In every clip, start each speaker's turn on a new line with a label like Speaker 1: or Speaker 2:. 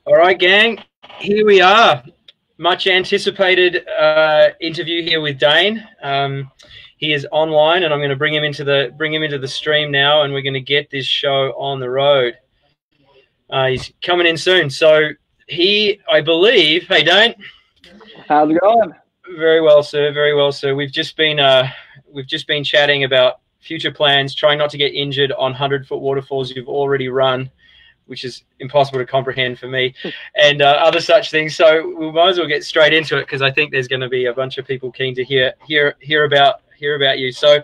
Speaker 1: All right, gang. Here we are. Much anticipated interview here with Dane. He is online, and I'm going to bring him into the stream now, and we're going to get this show on the road. He's coming in soon. So I believe. Hey, Dane.
Speaker 2: How's it going?
Speaker 1: Very well, sir. Very well, sir. We've just been chatting about future plans, trying not to get injured on 100-foot waterfalls you've already run, which is impossible to comprehend for me, and other such things. So we might as well get straight into it, because I think there's going to be a bunch of people keen to hear about you. So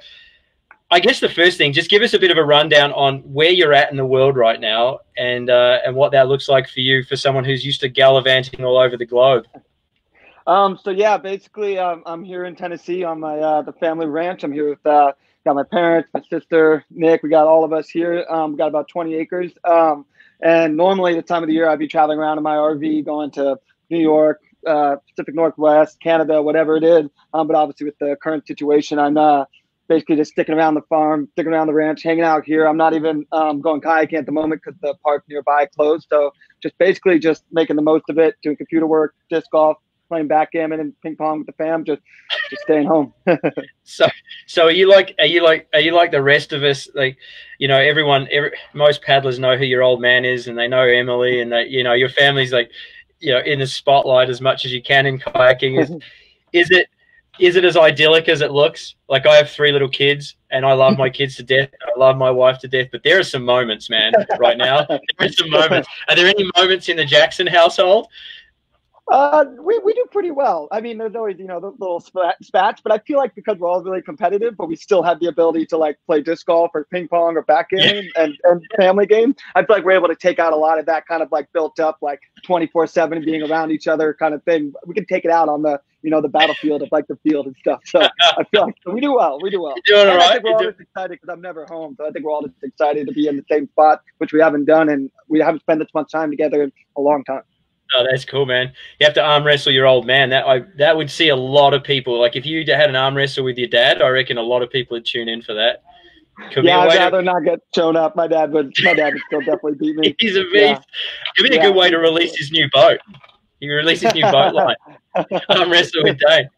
Speaker 1: I guess the first thing, just give us a bit of a rundown on where you're at in the world right now, and what that looks like for you, for someone who's used to gallivanting all over the globe.
Speaker 2: So yeah, basically, I'm here in Tennessee on my the family ranch. I'm here with got my parents, my sister, Nick. We got all of us here. We got about 20 acres. And normally the time of the year, I'd be traveling around in my RV, going to New York, Pacific Northwest, Canada, whatever it is. But obviously with the current situation, I'm basically just sticking around the farm, sticking around the ranch, hanging out here. I'm not even going kayaking at the moment because the park nearby closed. So just basically just making the most of it, doing computer work, disc golf, playing backgammon and ping pong with the fam, just staying home.
Speaker 1: So are you like the rest of us? Like, most paddlers know who your old man is, and they know Emily, and your family's like, in the spotlight as much as you can in kayaking. Is it as idyllic as it looks? Like, I have 3 little kids, and I love my kids to death. I love my wife to death, but there are some moments, man, right now. There are some moments. Are there any moments in the Jackson household?
Speaker 2: We do pretty well. I mean, there's always, those little spats, but I feel like because we're all really competitive, but we still have the ability to like play disc golf or ping pong or backgammon and family games. I feel like we're able to take out a lot of that kind of like built up, like 24/7 being around each other kind of thing. We can take it out on the, the battlefield of like the field and stuff. So I feel like we do well. We do well.
Speaker 1: You're doing all right.
Speaker 2: I think we're all just excited because I'm never home. So I think we're all just excited to be in the same spot, which we haven't done. And we haven't spent this much time together in a long time.
Speaker 1: Oh, that's cool, man. You have to arm wrestle your old man. That would see a lot of people. Like, if you had an arm wrestle with your dad, I reckon a lot of people would tune in for that.
Speaker 2: I'd rather not get shown up. My dad would still definitely beat me.
Speaker 1: He's a beast. Yeah. It'd be a good way to release his new boat. He released his new boat line. Arm wrestle with Dane.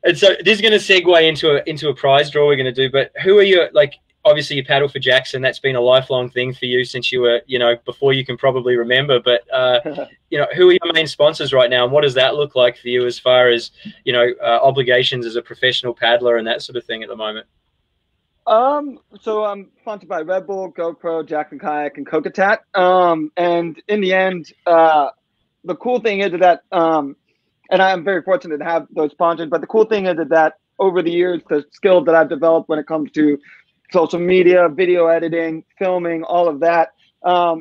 Speaker 1: And so this is going to segue into a prize draw we're going to do. But who are you, like? Obviously, you paddle for Jackson. That's been a lifelong thing for you since you were, before you can probably remember. But, who are your main sponsors right now, and what does that look like for you as far as, obligations as a professional paddler and that sort of thing at the moment?
Speaker 2: So I'm sponsored by Red Bull, GoPro, Jackson Kayak, and Kokatat. And in the end, the cool thing is that, and I'm very fortunate to have those sponsors, but the cool thing is that over the years, the skills that I've developed when it comes to social media, video editing, filming, all of that.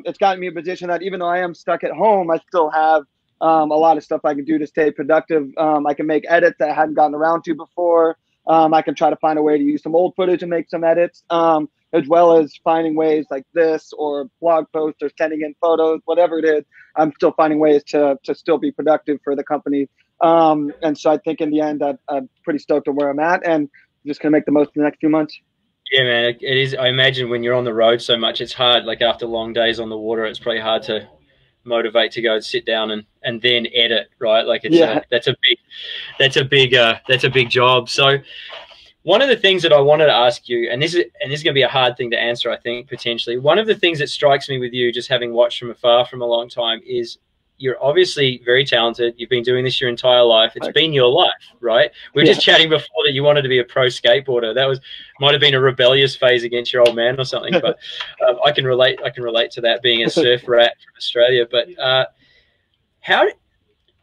Speaker 2: It's gotten me a position that even though I am stuck at home, I still have a lot of stuff I can do to stay productive. I can make edits that I hadn't gotten around to before. I can try to find a way to use some old footage and make some edits, as well as finding ways like this or blog posts or sending in photos, whatever it is. I'm still finding ways to still be productive for the company. And so I think in the end, I'm pretty stoked on where I'm at, and I'm just going to make the most of the next few months.
Speaker 1: Yeah, man, it is. I imagine when you're on the road so much, it's hard. Like, after long days on the water, it's probably hard to motivate to go and sit down and then edit, right? Like, that's a big job. So one of the things that I wanted to ask you, and this is going to be a hard thing to answer, I think, potentially. One of the things that strikes me with you, just having watched from afar from a long time, is you're obviously very talented. You've been doing this your entire life. It's been your life, right? We were just chatting before that you wanted to be a pro skateboarder. That might have been a rebellious phase against your old man or something. But I can relate to that, being a surf rat from Australia. But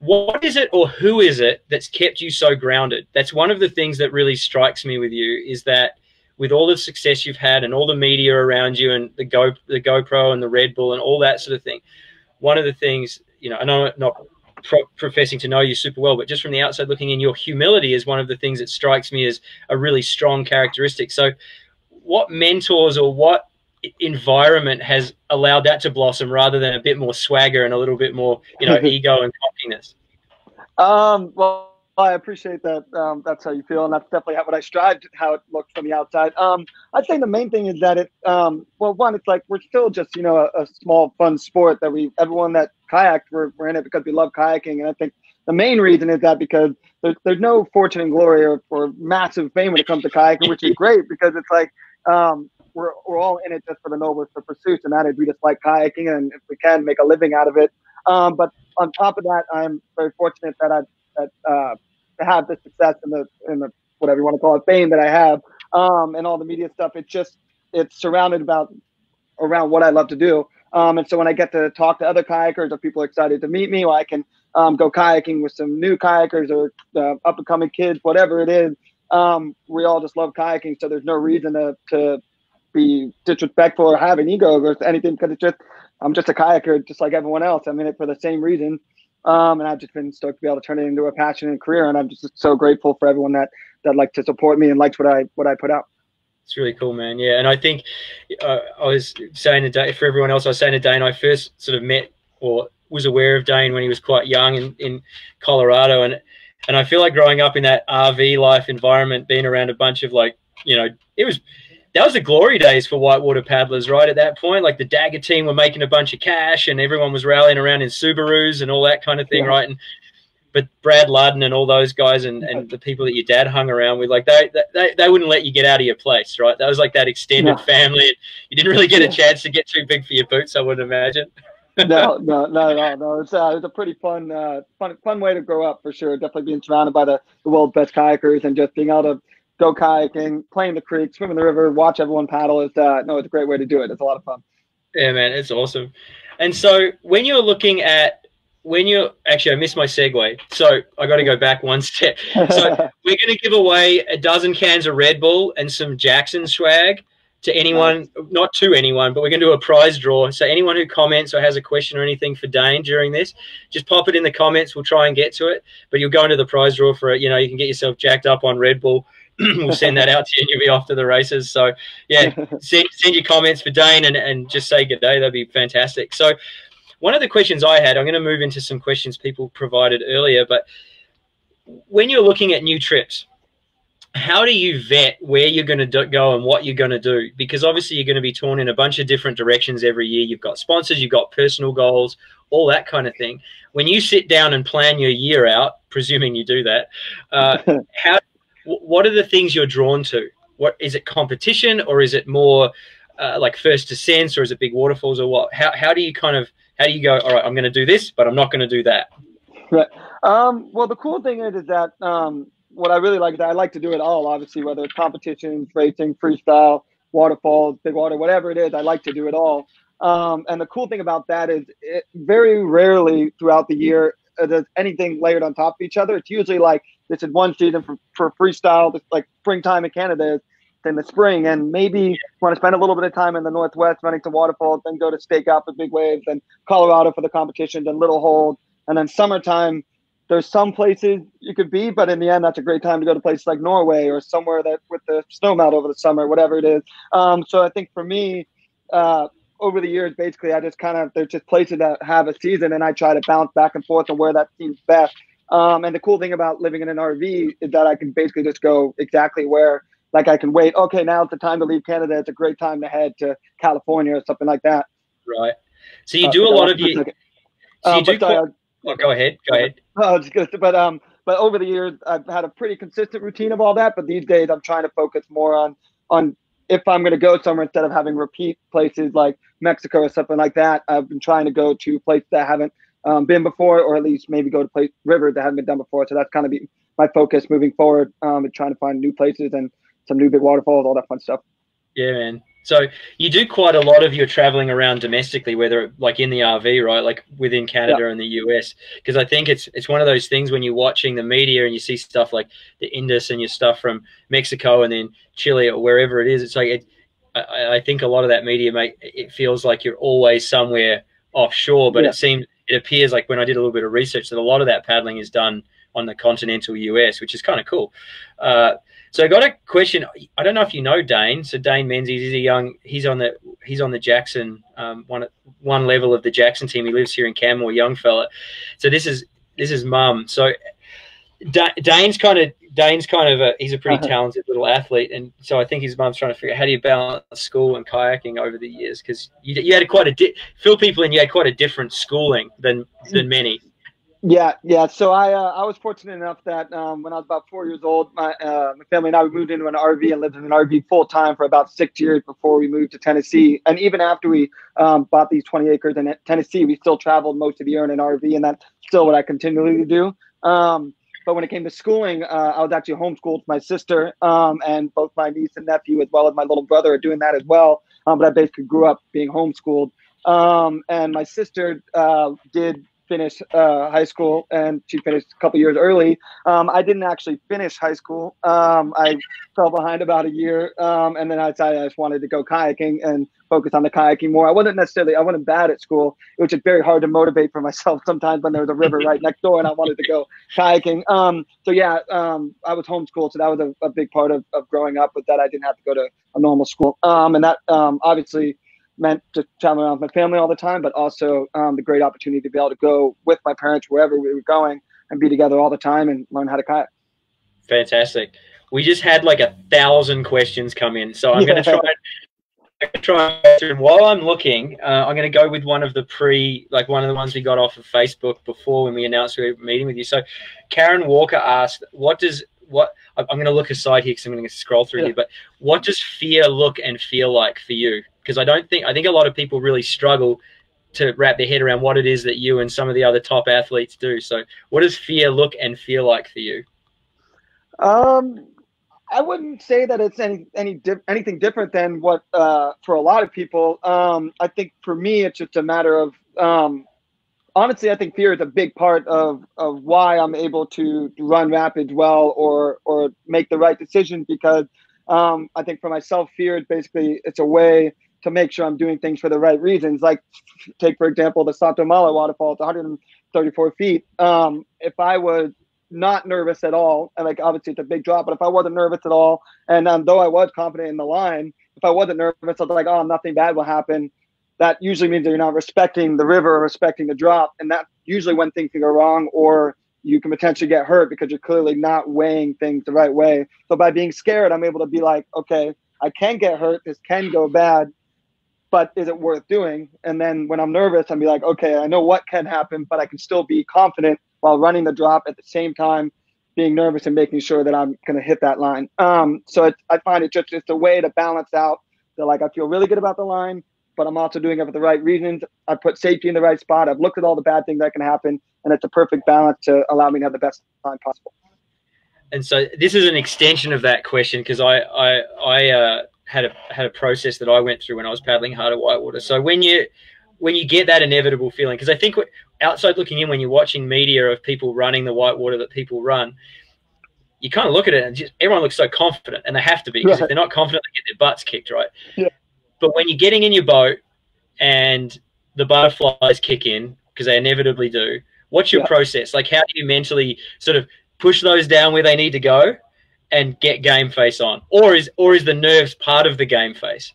Speaker 1: what is it, or who is it, that's kept you so grounded? That's one of the things that really strikes me with you, is that with all the success you've had and all the media around you and the GoPro and the Red Bull and all that sort of thing, one of the things, I know, not professing to know you super well, but just from the outside looking in, your humility is one of the things that strikes me as a really strong characteristic. So what mentors or what environment has allowed that to blossom, rather than a bit more swagger and a little bit more, ego and cockiness?
Speaker 2: Well, I appreciate that. That's how you feel, and that's definitely what I strive to, how it looks from the outside. I'd say the main thing is that well, one, it's like we're still just a small fun sport that everyone that kayaks, we're in it because we love kayaking, and I think the main reason is that because there's no fortune and glory or massive fame when it comes to kayaking, which is great because it's like we're all in it just for the noblest of pursuits, and that is we just like kayaking, and if we can make a living out of it. But on top of that, I'm very fortunate to have the success and the whatever you want to call it, fame that I have, and all the media stuff. It's surrounded around what I love to do. And so when I get to talk to other kayakers or people excited to meet me, or I can go kayaking with some new kayakers or up and coming kids, whatever it is, we all just love kayaking. So there's no reason to be disrespectful or have an ego or anything, because I'm just a kayaker, just like everyone else. I'm in it for the same reason. And I've just been stoked to be able to turn it into a passion and career. And I'm just so grateful for everyone that likes to support me and likes what I put out.
Speaker 1: It's really cool, man. Yeah. And I think I was saying to Dane, for everyone else, I was saying to Dane, I first sort of met or was aware of Dane when he was quite young in Colorado. And I feel like growing up in that RV life environment, being around a bunch of that was the glory days for whitewater paddlers, right? At that point, like the Dagger team were making a bunch of cash and everyone was rallying around in Subarus and all that kind of thing, yeah. Right? But Brad Ludden and all those guys and the people that your dad hung around with, like they wouldn't let you get out of your place, right? That was like that extended family. You didn't really get a chance to get too big for your boots, I would imagine.
Speaker 2: No. It's a pretty fun way to grow up for sure. Definitely being surrounded by the world's best kayakers and just being able to go kayaking, play in the creek, swim in the river, watch everyone paddle. It's a great way to do it. It's a lot of fun.
Speaker 1: Yeah, man, it's awesome. And so when you're looking at actually, I missed my segue, so I got to go back one step. So we're going to give away a dozen cans of Red Bull and some Jackson swag to anyone, not to anyone, but we're going to do a prize draw. So anyone who comments or has a question or anything for Dane during this, just pop it in the comments. We'll try and get to it. But you'll go into the prize draw for it. You can get yourself jacked up on Red Bull. We'll send that out to you and you'll be off to the races. So, yeah, send your comments for Dane and just say good day. That'd be fantastic. So one of the questions I had, I'm going to move into some questions people provided earlier, but when you're looking at new trips, how do you vet where you're going to go and what you're going to do? Because obviously you're going to be torn in a bunch of different directions every year. You've got sponsors, you've got personal goals, all that kind of thing. When you sit down and plan your year out, presuming you do that, what are the things you're drawn to? What is it, competition, or is it more like first descents, or is it big waterfalls, or what? How do you go, all right, I'm going to do this, but I'm not going to do that?
Speaker 2: Right. Well, the cool thing is that what I really like is that I like to do it all, obviously, whether it's competitions, racing, freestyle, waterfalls, big water, whatever it is, I like to do it all. And the cool thing about that is very rarely throughout the year does anything layered on top of each other. It's usually like this is one season for freestyle, it's like springtime in Canada is in the spring, and maybe want to spend a little bit of time in the Northwest running some waterfalls, then go to stake out for big waves, and Colorado for the competition, then Little Hold, and then summertime. There's some places you could be, but in the end, that's a great time to go to places like Norway or somewhere that with the snow melt over the summer, whatever it is. So I think for me, over the years, basically, there's just places that have a season, and I try to bounce back and forth on where that seems best. And the cool thing about living in an RV is that I can basically just go exactly where, like I can wait. Okay, now it's the time to leave Canada. It's a great time to head to California or something like that.
Speaker 1: Right. So you do a lot of you. So you do. Go ahead.
Speaker 2: But over the years, I've had a pretty consistent routine of all that. But these days, I'm trying to focus more on if I'm going to go somewhere, instead of having repeat places like Mexico or something like that. I've been trying to go to places that I haven't been before, or at least maybe go to rivers that haven't been done before. So that's kind of my focus moving forward, and trying to find new places and some new big waterfalls, all that fun stuff.
Speaker 1: Yeah, man. So you do quite a lot of your traveling around domestically, whether like in the RV, right, like within Canada and the US, because I think it's one of those things when you're watching the media and you see stuff like the Indus and your stuff from Mexico and then Chile or wherever it is. It's like I think a lot of that media it feels like you're always somewhere offshore, but it appears like when I did a little bit of research that a lot of that paddling is done on the continental US, which is kind of cool. So I got a question. I don't know if you know Dane. So Dane Menzies, he's on the Jackson, one level of the Jackson team. He lives here in Canmore, young fella. So this is mum. So Dane's kind of he's a pretty talented little athlete, and so I think his mum's trying to figure out how do you balance school and kayaking over the years, because you had quite a fill people in. You had quite a different schooling than many.
Speaker 2: Yeah. So I was fortunate enough that when I was about 4 years old, my family and I moved into an RV and lived in an RV full time for about 6 years before we moved to Tennessee. And even after we bought these 20 acres in Tennessee, we still traveled most of the year in an RV, and that's still what I continually do. But when it came to schooling, I was actually homeschooled. My sister and both my niece and nephew, as well as my little brother, are doing that as well. But I basically grew up being homeschooled. And my sister did finish high school, and she finished a couple years early. I didn't actually finish high school. I fell behind about a year, and then I decided I just wanted to go kayaking and focus on the kayaking more. I wasn't bad at school. It was just very hard to motivate for myself sometimes when there was a river right next door and I wanted to go kayaking. So yeah, I was homeschooled, so that was a big part of growing up, with that I didn't have to go to a normal school. And that obviously meant just traveling around with my family all the time, but also the great opportunity to be able to go with my parents wherever we were going and be together all the time and learn how to kayak.
Speaker 1: Fantastic. We just had like 1,000 questions come in, so I'm going to try and answer them. While I'm looking, I'm going to go with one of the one of the ones we got off of Facebook before when we announced we were meeting with you. So Karen Walker asked, I'm going to look aside here because I'm going to scroll through here, but what does fear look and feel like for you? Because I think a lot of people really struggle to wrap their head around what it is that you and some of the other top athletes do. So what does fear look and feel like for you?
Speaker 2: I wouldn't say that it's anything different than what for a lot of people. I think for me, it's just a matter of honestly, I think fear is a big part of why I'm able to run rapids well or make the right decisions, because I think for myself, fear is basically, it's a way to make sure I'm doing things for the right reasons. Like, take, for example, the Santo Mala waterfall. It's 134 feet. If I was not nervous at all, and like obviously it's a big drop, but if I wasn't nervous at all, and though I was confident in the line, if I wasn't nervous, I was like, oh, nothing bad will happen. That usually means that you're not respecting the river or respecting the drop. And that's usually when things can go wrong, or you can potentially get hurt because you're clearly not weighing things the right way. So by being scared, I'm able to be like, okay, I can get hurt. This can go bad, but is it worth doing? And then when I'm nervous, I'm be like, okay, I know what can happen, but I can still be confident while running the drop at the same time, being nervous and making sure that I'm going to hit that line. So I find it's a way to balance out that, like, I feel really good about the line, but I'm also doing it for the right reasons. I put safety in the right spot. I've looked at all the bad things that can happen, and it's a perfect balance to allow me to have the best time possible.
Speaker 1: And so this is an extension of that question, because I had a process that I went through when I was paddling hard at whitewater. So when you get that inevitable feeling, because I think outside looking in, when you're watching media of people running the whitewater that people run, you kind of look at it and just everyone looks so confident, and they have to be, because if they're not confident, they get their butts kicked, right?
Speaker 2: Yeah.
Speaker 1: But when you're getting in your boat and the butterflies kick in, because they inevitably do, what's your process? Like, how do you mentally sort of push those down where they need to go and get game face on? Or is the nerves part of the game face?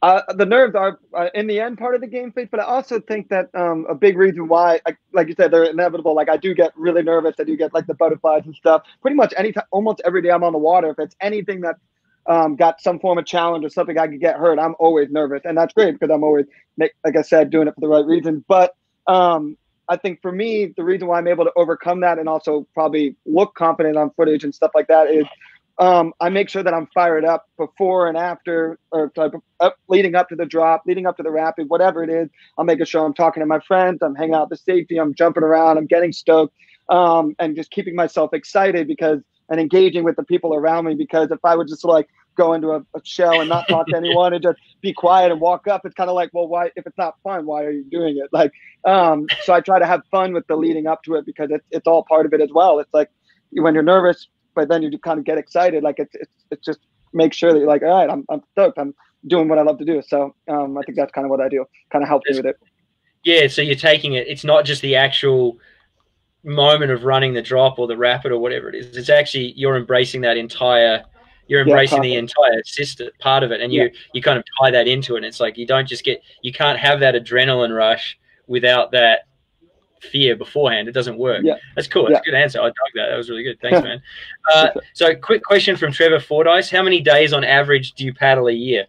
Speaker 2: The nerves are in the end part of the game face, but I also think that a big reason why, like you said, they're inevitable. Like, I do get really nervous. I do get like the butterflies and stuff. Pretty much almost every day I'm on the water, if it's anything that got some form of challenge or something I could get hurt, I'm always nervous, and that's great because I'm always, like I said, doing it for the right reason. But I think for me, the reason why I'm able to overcome that and also probably look confident on footage and stuff like that is I make sure that I'm fired up before and after, or leading up to the drop, leading up to the rapid, whatever it is. I'm making sure I'm talking to my friends, I'm hanging out with safety, I'm jumping around, I'm getting stoked, and just keeping myself excited and engaging with the people around me. Because if I would just like go into a shell and not talk to anyone and just be quiet and walk up, it's kind of like, well, why, if it's not fun, why are you doing it? Like, so I try to have fun with the leading up to it, because it's all part of it as well. It's like when you're nervous, but then you kind of get excited. Like it's just make sure that you're like, all right, I'm stoked. I'm doing what I love to do. So I think that's kind of what I do. Kind of helps me with it.
Speaker 1: Yeah. So you're taking it. It's not just the actual moment of running the drop or the rapid or whatever it is. It's actually you're embracing that entire. You're embracing the entire system part of it, and you kind of tie that into it. And it's like you can't have that adrenaline rush without that fear beforehand. It doesn't work.
Speaker 2: Yeah.
Speaker 1: That's cool. That's a good answer. I dug that. That was really good. Thanks, man. So quick question from Trevor Fordyce. How many days on average do you paddle a year?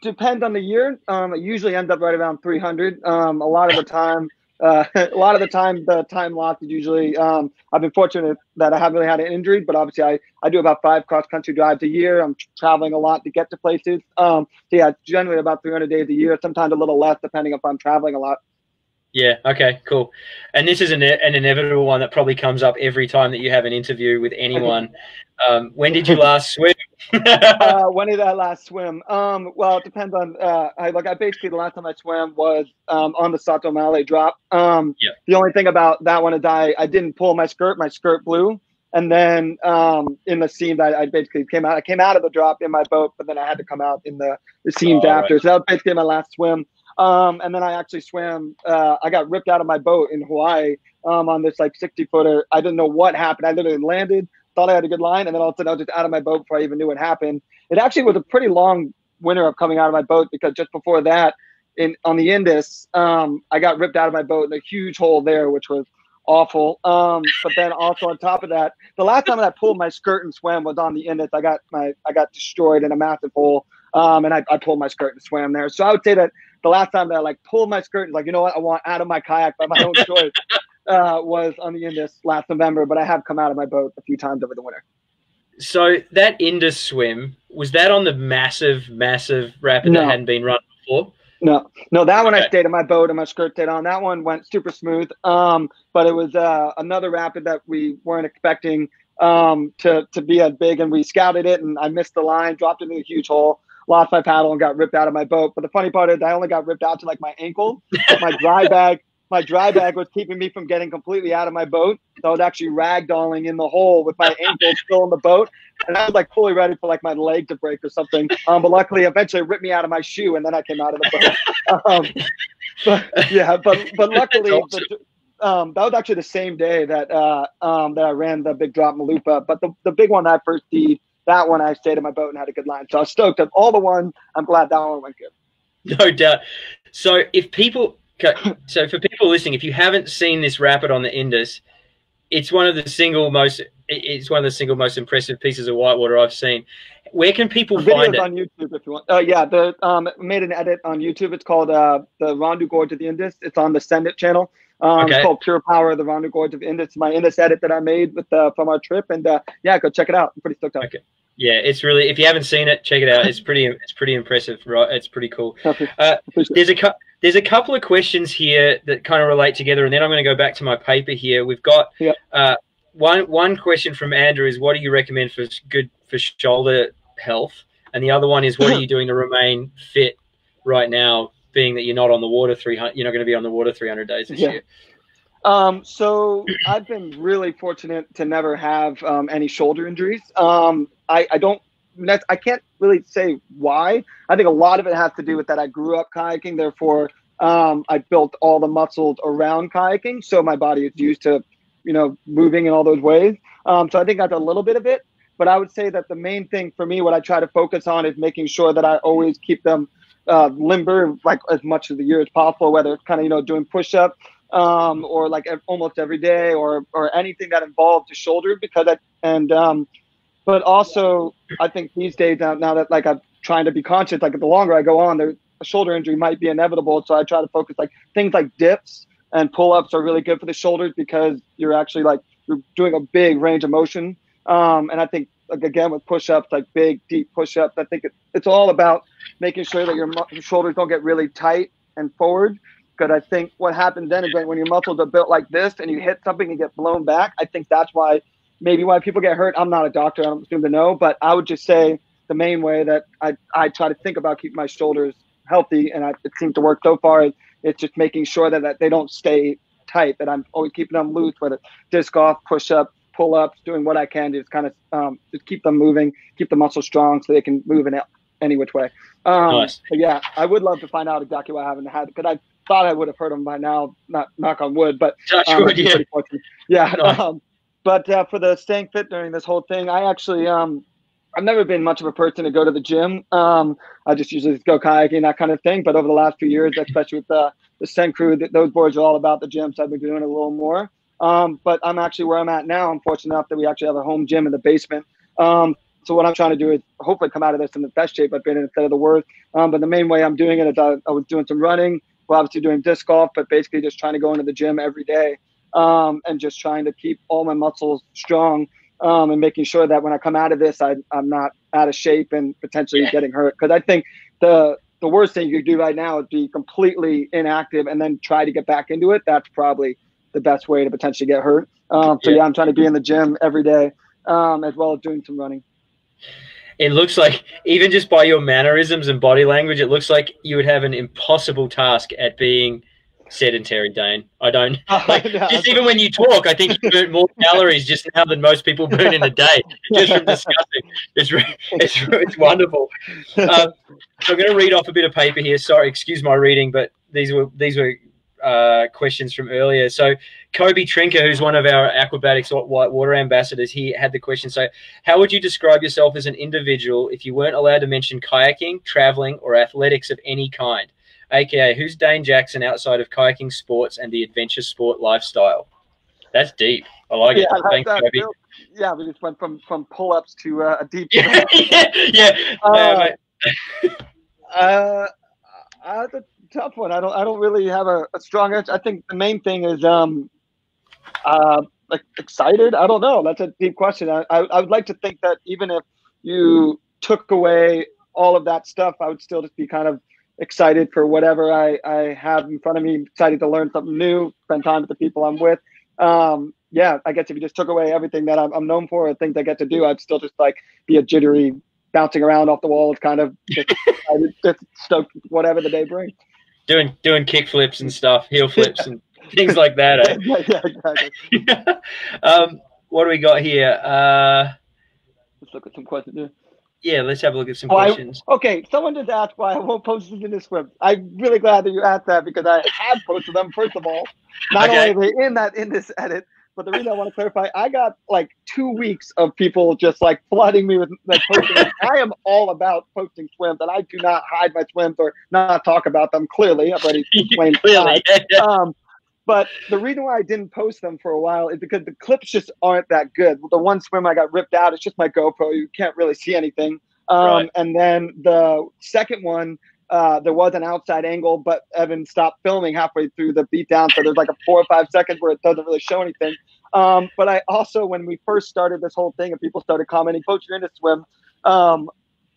Speaker 2: Depends on the year. I usually end up right around 300. A lot of the time, the time locked is usually, I've been fortunate that I haven't really had an injury, but obviously I do about 5 cross-country drives a year. I'm traveling a lot to get to places. So yeah, generally about 300 days a year, sometimes a little less depending if I'm traveling a lot.
Speaker 1: Yeah. Okay. Cool. And this is an inevitable one that probably comes up every time that you have an interview with anyone. When did you last swim?
Speaker 2: When did I last swim? Well, it depends on. I basically the last time I swam was on the Sato Male drop. The only thing about that one is I didn't pull my skirt. My skirt blew, and then in the seams I basically came out. I came out of the drop in my boat, but then I had to come out in the seams after. Right. So that was basically my last swim. And then I actually swam. I got ripped out of my boat in Hawaii on this like 60-footer. I didn't know what happened. I literally landed, thought I had a good line, and then all of a sudden I was just out of my boat before I even knew what happened. It actually was a pretty long winter of coming out of my boat because just before that, on the Indus, I got ripped out of my boat in a huge hole there, which was awful. But then also on top of that, the last time I pulled my skirt and swam was on the Indus. I got destroyed in a massive hole, and I pulled my skirt and swam there. So I would say that the last time that I like pulled my skirt and like, you know what, I want out of my kayak by my own choice was on the Indus last November, but I have come out of my boat a few times over the winter.
Speaker 1: So that Indus swim, was that on the massive rapid that hadn't been run before?
Speaker 2: No, that one I stayed in my boat and my skirt stayed on. That one went super smooth. But it was another rapid that we weren't expecting to be as big, and we scouted it and I missed the line, dropped it in a huge hole, lost my paddle and got ripped out of my boat. But the funny part is I only got ripped out to like my ankle. My dry bag was keeping me from getting completely out of my boat. So I was actually ragdolling in the hole with my ankle still in the boat. And I was like fully ready for like my leg to break or something. But luckily eventually it ripped me out of my shoe and then I came out of the boat. But luckily that was actually the same day that I ran the big drop Malupa. But the big one that I first did, that one I stayed in my boat and had a good line. So I was stoked at all the ones. I'm glad that one went good.
Speaker 1: No doubt. So for people listening, if you haven't seen this rapid on the Indus, it's one of the single most impressive pieces of whitewater I've seen. Where can people find it?
Speaker 2: On YouTube if you want. Made an edit on YouTube. It's called the Rondu Gorge of the Indus. It's on the Send It channel. It's called Pure Power of the Rondu Gorge of the Indus. My Indus edit that I made from our trip, and go check it out. I'm pretty stoked on it.
Speaker 1: Okay. Yeah, it's really, if you haven't seen it, check it out. It's pretty impressive, right? It's pretty cool. There's a couple of questions here that kind of relate together, and then I'm going to go back to my paper here. We've got one question from Andrew is, what do you recommend for shoulder health? And the other one is, what are you doing to remain fit right now, being that you're not on the water 300, you're not going to be on the water 300 days this year?
Speaker 2: So I've been really fortunate to never have any shoulder injuries. I can't really say why. I think a lot of it has to do with that I grew up kayaking. Therefore, I built all the muscles around kayaking. So my body is used to, moving in all those ways. So I think that's a little bit of it. But I would say that the main thing for me, what I try to focus on is making sure that I always keep them limber, like as much of the year as possible, whether it's kind of, doing push-up or like almost every day or anything that involves the shoulder but also I think these days now that like I'm trying to be conscious, like the longer I go on, a shoulder injury might be inevitable. So I try to focus like things like dips and pull-ups are really good for the shoulders because you're actually you're doing a big range of motion. And I think again with push-ups, like big deep push-ups, I think it's all about making sure that your shoulders don't get really tight and forward. Because I think what happens then is when your muscles are built like this and you hit something and get blown back, I think that's why people get hurt. I'm not a doctor, I don't assume to know, but I would just say the main way that I try to think about keeping my shoulders healthy, and it seems to work so far, it's just making sure that they don't stay tight, that I'm always keeping them loose, whether it's disc golf, push-up, pull-ups, doing what I can to just kind of just keep them moving, keep the muscles strong so they can move in any which way.
Speaker 1: Nice.
Speaker 2: But yeah, I would love to find out exactly what I haven't had, because I thought I would have heard them by now, not knock on wood, but pretty fortunate. Yeah. Nice. But for the staying fit during this whole thing, I actually I've never been much of a person to go to the gym. I just usually go kayaking, that kind of thing. But over the last few years, especially with the Sen Crew, those boards are all about the gym. So I've been doing it a little more. But I'm actually where I'm at now. I'm fortunate enough that we actually have a home gym in the basement. So what I'm trying to do is hopefully come out of this in the best shape I've been in instead of the worst. But the main way I'm doing it is I was doing some running, well, obviously doing disc golf, but basically just trying to go into the gym every day and just trying to keep all my muscles strong and making sure that when I come out of this, I'm not out of shape and potentially getting hurt. Because I think the worst thing you could do right now is be completely inactive and then try to get back into it. That's probably the best way to potentially get hurt. So yeah, I'm trying to be in the gym every day as well as doing some running.
Speaker 1: It looks like, even just by your mannerisms and body language, it looks like you would have an impossible task at being sedentary, Dane. I don't like just even when you talk, I think you burn more calories just now than most people burn in a day just from discussing. It's wonderful. So I'm going to read off a bit of paper here. Sorry, excuse my reading, but these were questions from earlier. So Kobe Trinker, who's one of our Aquabatics Whitewater ambassadors, he had the question. So how would you describe yourself as an individual if you weren't allowed to mention kayaking, traveling, or athletics of any kind? AKA, who's Dane Jackson outside of kayaking sports and the adventure sport lifestyle? That's deep. I like it. Thanks, Kobe.
Speaker 2: Yeah, we just went from pull-ups to a deep. That's a tough one. I don't really have a strong answer. I think the main thing is like excited. I don't know. That's a deep question. I would like to think that even if you took away all of that stuff, I would still just be kind of excited for whatever I have in front of me, excited to learn something new, spend time with the people I'm with. Yeah, I guess if you just took away everything that I'm known for or things I get to do, I'd still just like be a jittery, bouncing around off the walls, kind of just stoked whatever the day brings.
Speaker 1: Doing kick flips and stuff, heel flips and things like that. Eh?
Speaker 2: Yeah, exactly.
Speaker 1: What do we got here?
Speaker 2: Let's look at some questions here.
Speaker 1: Yeah, let's have a look at some questions.
Speaker 2: Okay, someone just asked why I won't post them in this swim. I'm really glad that you asked that because I have posted them, first of all. Not only are they in this edit, but the reason I want to clarify, I got like 2 weeks of people just like flooding me with like posting. I am all about posting swims, and I do not hide my swims or not talk about them. Clearly, I've already explained.
Speaker 1: Clearly.
Speaker 2: But the reason why I didn't post them for a while is because the clips just aren't that good. The one swim I got ripped out, it's just my GoPro. You can't really see anything. Right. And then the second one, there was an outside angle, but Evan stopped filming halfway through the beatdown. So there's like a 4 or 5 seconds where it doesn't really show anything. But I also, when we first started this whole thing and people started commenting, "Coach, you're in a swim,"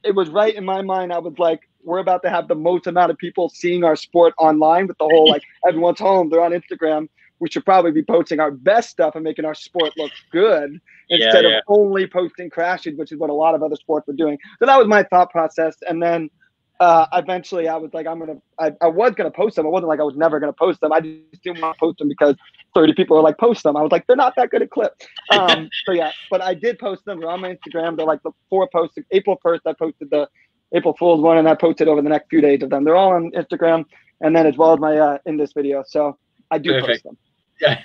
Speaker 2: it was right in my mind. I was like, we're about to have the most amount of people seeing our sport online with the whole, like, everyone's home, they're on Instagram. We should probably be posting our best stuff and making our sport look good instead of only posting crashes, which is what a lot of other sports were doing. So that was my thought process. And then eventually I was like, I was going to post them. It wasn't like I was never going to post them. I just didn't want to post them because 30 people were like, post them. I was like, they're not that good at clip. So yeah, but I did post them. They're on my Instagram. They're like the 4 posts. April 1st, I posted the April Fool's one, and I posted over the next few days of them. They're all on Instagram, and then as well as my in this video. So I do post them.
Speaker 1: So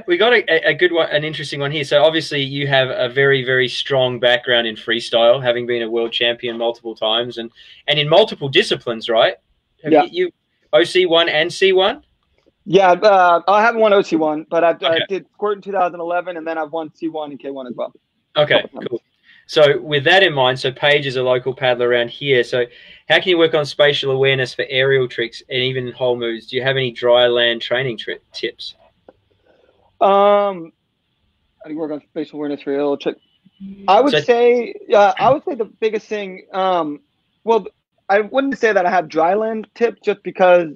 Speaker 1: we got a good one, an interesting one here. So obviously you have a very, very strong background in freestyle, having been a world champion multiple times and in multiple disciplines, right? Have you OC1 and C1?
Speaker 2: Yeah, I haven't won OC1, but I did squirt in 2011, and then I've won C1 and K1 as well.
Speaker 1: Okay, cool. So with that in mind, so Paige is a local paddler around here. So how can you work on spatial awareness for aerial tricks and even whole moves? Do you have any dry land training tips?
Speaker 2: How do you work on spatial awareness for aerial tricks? I would say the biggest thing. Well, I wouldn't say that I have dry land tips, just because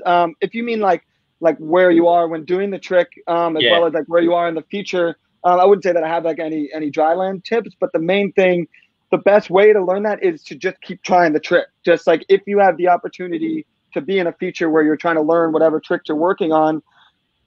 Speaker 2: if you mean like where you are when doing the trick, as well as like where you are in the future. I wouldn't say that I have like any dry land tips, but the main thing, the best way to learn that is to just keep trying the trick. Just like if you have the opportunity to be in a feature where you're trying to learn whatever tricks you're working on,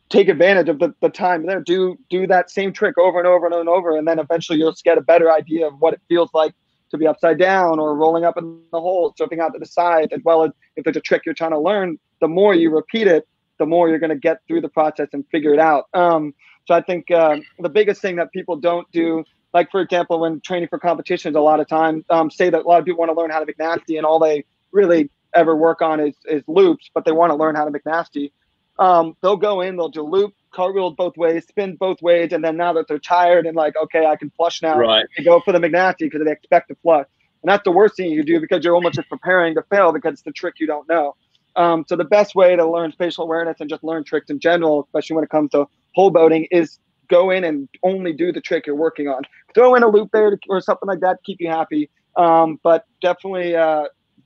Speaker 2: take advantage of the time there. Do that same trick over and over and over, and then eventually you'll get a better idea of what it feels like to be upside down or rolling up in the hole, jumping out to the side, as well as if it's a trick you're trying to learn. The more you repeat it, the more you're going to get through the process and figure it out. So I think the biggest thing that people don't do, like for example, when training for competitions, a lot of times say that a lot of people want to learn how to be nasty, and all they really ever work on is loops, but they want to learn how to make nasty. They'll go in, they'll do loop, cartwheel both ways, spin both ways, and then now that they're tired and like, okay, I can flush now,
Speaker 1: Right.
Speaker 2: they go for the McNasty because they expect to flush. And that's the worst thing you do because you're almost just preparing to fail because it's the trick you don't know. So the best way to learn spatial awareness and just learn tricks in general, especially when it comes to hole boating, is go in and only do the trick you're working on. Throw in a loop there or something like that to keep you happy. But definitely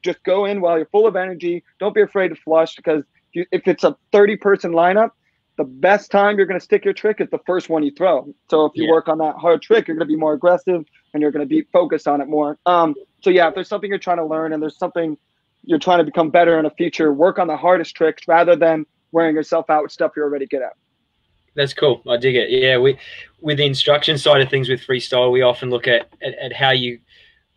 Speaker 2: just go in while you're full of energy. Don't be afraid to flush because if it's a 30-person lineup, the best time you're going to stick your trick is the first one you throw. So if you work on that hard trick, you're going to be more aggressive and you're going to be focused on it more. So yeah, if there's something you're trying to learn and there's something you're trying to become better in the future, work on the hardest tricks rather than wearing yourself out with stuff you're already good at.
Speaker 1: That's cool. I dig it. Yeah, with the instruction side of things with freestyle, we often look at how you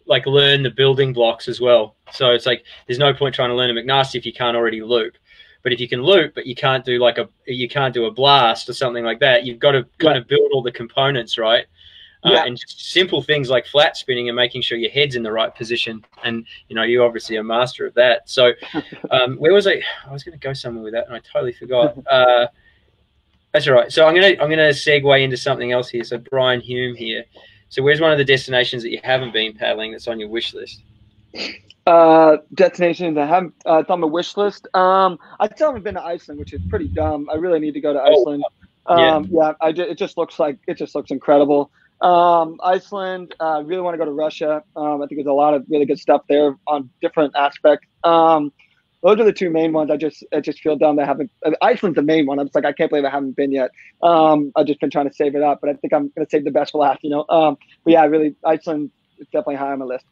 Speaker 1: like learn the building blocks as well. So it's like there's no point trying to learn a McNasty if you can't already loop. But if you can loop, but you can't do a blast or something like that, you've got to kind of build all the components, right? And just simple things like flat spinning and making sure your head's in the right position. And you're obviously a master of that. So where was I? I was going to go somewhere with that, and I totally forgot. That's all right. So I'm gonna segue into something else here. So Brian Hume here. So where's one of the destinations that you haven't been paddling that's on your wish list?
Speaker 2: Destinations that haven't it's on my wish list. I still haven't been to Iceland, which is pretty dumb. I really need to go to Iceland. It just looks incredible. Iceland, I really want to go to Russia. I think there's a lot of really good stuff there on different aspects. Those are the two main ones. I just feel dumb that haven't. Iceland's the main one. I'm just like, I can't believe I haven't been yet. I've just been trying to save it up, but I think I'm gonna save the best for last. But yeah, really, Iceland is definitely high on my list.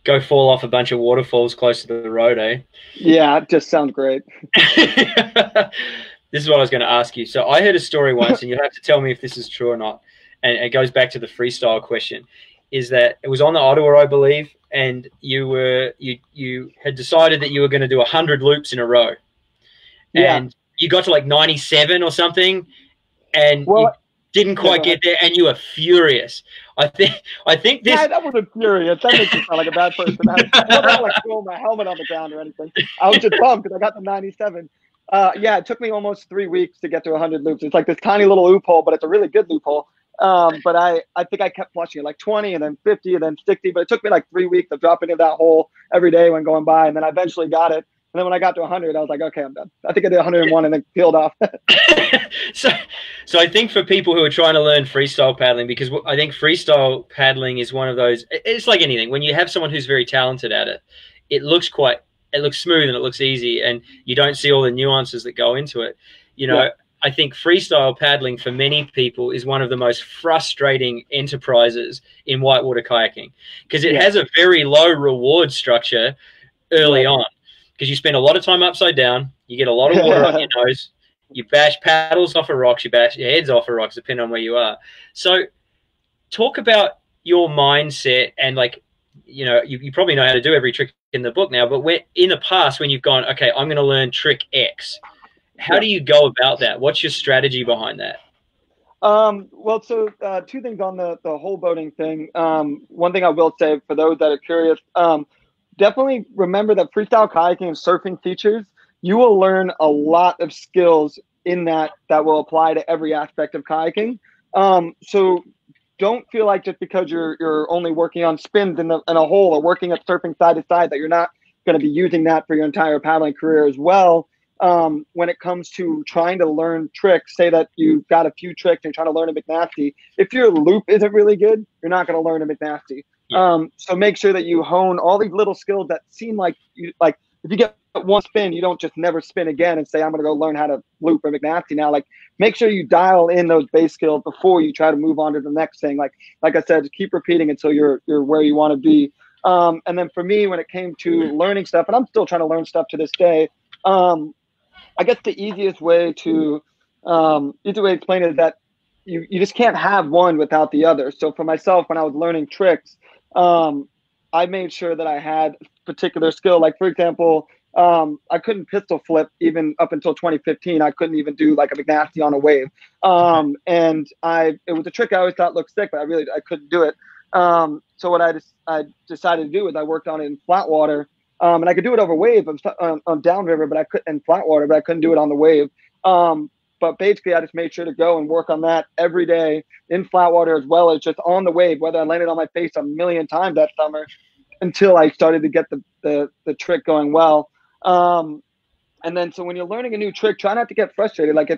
Speaker 1: Go fall off a bunch of waterfalls close to the road, eh?
Speaker 2: Yeah, it just sounds great.
Speaker 1: This is what I was going to ask you. So I heard a story once, and you'll have to tell me if this is true or not. And it goes back to the freestyle question. Is that it was on the Ottawa, I believe, and you had decided that you were going to do 100 loops in a row, and you got to like 97 or something, and you didn't quite get there, and you were furious. I think this.
Speaker 2: Yeah, that wasn't furious. That makes me sound like a bad person. I wasn't like throwing my helmet on the ground or anything. I was just bummed because I got to 97. It took me almost 3 weeks to get to 100 loops. It's like this tiny little loophole, but it's a really good loophole. But I think I kept flushing it like 20 and then 50 and then 60, but it took me like 3 weeks of dropping into that hole every day when going by. And then I eventually got it. And then when I got to 100, I was like, okay, I'm done. I think I did 101 and then peeled off.
Speaker 1: So I think for people who are trying to learn freestyle paddling, because I think freestyle paddling is one of those, it's like anything. When you have someone who's very talented at it, it looks smooth and it looks easy, and you don't see all the nuances that go into it. I think freestyle paddling for many people is one of the most frustrating enterprises in whitewater kayaking because it has a very low reward structure early on because you spend a lot of time upside down, you get a lot of water on your nose, you bash paddles off of rocks, you bash your heads off of rocks depending on where you are. So talk about your mindset and you probably know how to do every trick in the book now, but in the past when you've gone, okay, I'm going to learn trick X, how do you go about that? What's your strategy behind that?
Speaker 2: So two things on the whole boating thing. One thing I will say for those that are curious, definitely remember that freestyle kayaking and surfing features, you will learn a lot of skills in that will apply to every aspect of kayaking. So don't feel like just because you're only working on spins in a hole or working at surfing side to side that you're not going to be using that for your entire paddling career as well. When it comes to trying to learn tricks, say that you've got a few tricks and you're trying to learn a McNasty. If your loop isn't really good, you're not going to learn a McNasty. So make sure that you hone all these little skills that seem like if you get one spin, you don't just never spin again and say, I'm going to go learn how to loop or McNasty now. Like, make sure you dial in those base skills before you try to move on to the next thing. Like I said, just keep repeating until you're where you want to be. And then for me, when it came to learning stuff, and I'm still trying to learn stuff to this day, I guess the easiest way to explain it is that you just can't have one without the other. So for myself, when I was learning tricks, I made sure that I had particular skill. Like, for example, I couldn't pistol flip even up until 2015. I couldn't even do like a McNasty on a wave. And it was a trick I always thought looked sick, but I couldn't do it. So what I decided to do is I worked on it in flat water. And I could do it over wave on downriver, but I couldn't, and flat water, but I couldn't do it on the wave. But basically, I just made sure to go and work on that every day in flat water as well as just on the wave, whether I landed on my face a million times that summer until I started to get the trick going well. And then, so when you're learning a new trick, try not to get frustrated. Like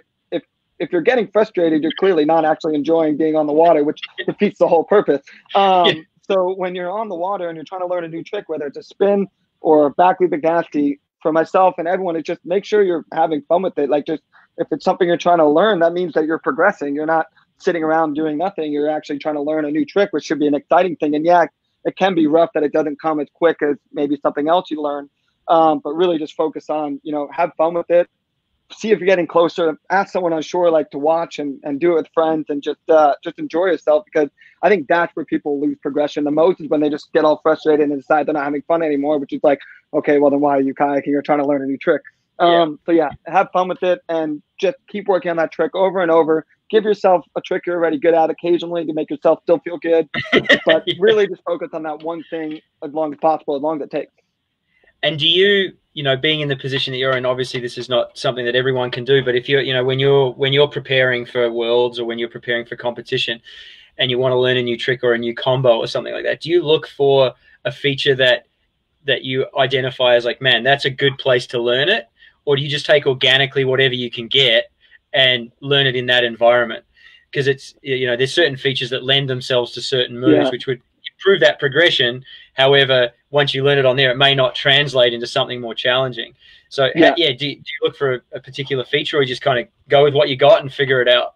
Speaker 2: if you're getting frustrated, you're clearly not actually enjoying being on the water, which defeats the whole purpose. So when you're on the water and you're trying to learn a new trick, whether it's a spin or a back leap nasty, for myself and everyone, it's just make sure you're having fun with it. Like, just if it's something you're trying to learn, that means that you're progressing. You're not sitting around doing nothing. You're actually trying to learn a new trick, which should be an exciting thing. And yeah, it can be rough that it doesn't come as quick as maybe something else you learn. But really just focus on, have fun with it. See if you're getting closer. Ask someone on shore like to watch and do it with friends and just enjoy yourself, because I think that's where people lose progression the most, is when they just get all frustrated and decide they're not having fun anymore, which is like, okay, well then why are you kayaking? You're trying to learn a new trick. So yeah, have fun with it and just keep working on that trick over and over. Give yourself a trick you're already good at occasionally to make yourself still feel good, but really just focus on that one thing as long as possible, as long as it takes.
Speaker 1: And do you, being in the position that you're in, obviously this is not something that everyone can do, but if you're, when you're preparing for worlds or when you're preparing for competition and you want to learn a new trick or a new combo or something like that, do you look for a feature that you identify as like, man, that's a good place to learn it? Or do you just take organically whatever you can get and learn it in that environment? Because it's, there's certain features that lend themselves to certain moves, which would improve that progression. However, once you learn it on there, it may not translate into something more challenging. So, do you look for a particular feature, or you just kind of go with what you got and figure it out?